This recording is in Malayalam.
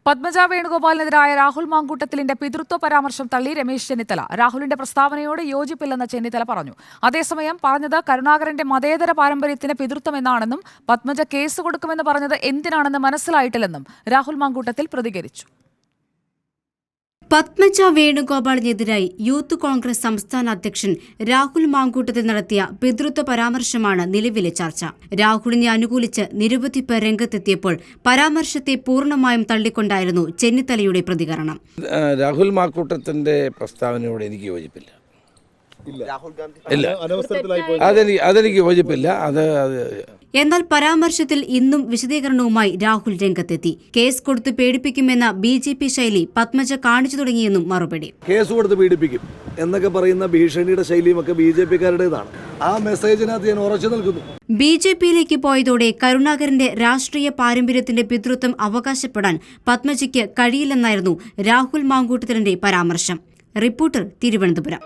പത്മജ വേണുഗോപാലിനെതിരായ രാഹുൽ മാങ്കൂട്ടത്തിലിന്റെ പിതൃത്വ പരാമർശം തള്ളി രമേശ് ചെന്നിത്തല. രാഹുലിന്റെ പ്രസ്താവനയോട് യോജിപ്പില്ലെന്ന് ചെന്നിത്തല പറഞ്ഞു. അതേസമയം പറഞ്ഞത് കരുണാകരന്റെ മതേതര പാരമ്പര്യത്തിന് പിതൃത്വമെന്നാണെന്നും പത്മജ കേസ് കൊടുക്കുമെന്ന് പറഞ്ഞത് എന്തിനാണെന്ന് മനസ്സിലായിട്ടില്ലെന്നും രാഹുൽ മാങ്കൂട്ടത്തിൽ പ്രതികരിച്ചു. പത്മജ വേണുഗോപാലിനെതിരായി യൂത്ത് കോൺഗ്രസ് സംസ്ഥാന അധ്യക്ഷൻ രാഹുൽ മാങ്കൂട്ടത്തിൽ നടത്തിയ പിതൃത്വ പരാമർശമാണ് നിലവിലെ ചർച്ച. രാഹുലിനെ അനുകൂലിച്ച് നിരവധി പേർ രംഗത്തെത്തിയപ്പോൾ പരാമർശത്തെ പൂർണ്ണമായും തള്ളിക്കൊണ്ടായിരുന്നു ചെന്നിത്തലയുടെ പ്രതികരണം. രാഹുൽ മാങ്കൂട്ടത്തിന്റെ പ്രസ്താവനയോട് എനിക്ക് യോജിപ്പില്ല. അതെനിക്ക് യോജിപ്പില്ല. എന്നാൽ പരാമർശത്തിൽ ഇന്നും വിശദീകരണവുമായി രാഹുൽ രംഗത്തെത്തി. കേസ് കൊടുത്ത് പേടിപ്പിക്കുമെന്ന BJP ശൈലി പത്മജ കാണിച്ചു തുടങ്ങിയെന്നും മറുപടി. കേസ് കൊടുത്ത് പീഡിപ്പിക്കും എന്നൊക്കെ പറയുന്ന ഭീഷണിയുടെ ശൈലിയുമൊക്കെ BJP-കാരുടേതാണ്. ആ മെസ്സേജിനകത്ത് ഞാൻ ഉറച്ചു നിൽക്കുന്നു. BJP-യിലേക്ക് പോയതോടെ കരുണാകരന്റെ രാഷ്ട്രീയ പാരമ്പര്യത്തിന്റെ പിതൃത്വം അവകാശപ്പെടാൻ പത്മജയ്ക്ക് കഴിയില്ലെന്നായിരുന്നു രാഹുൽ മാങ്കൂട്ടത്തിലിന്റെ പരാമർശം. റിപ്പോർട്ടർ, തിരുവനന്തപുരം.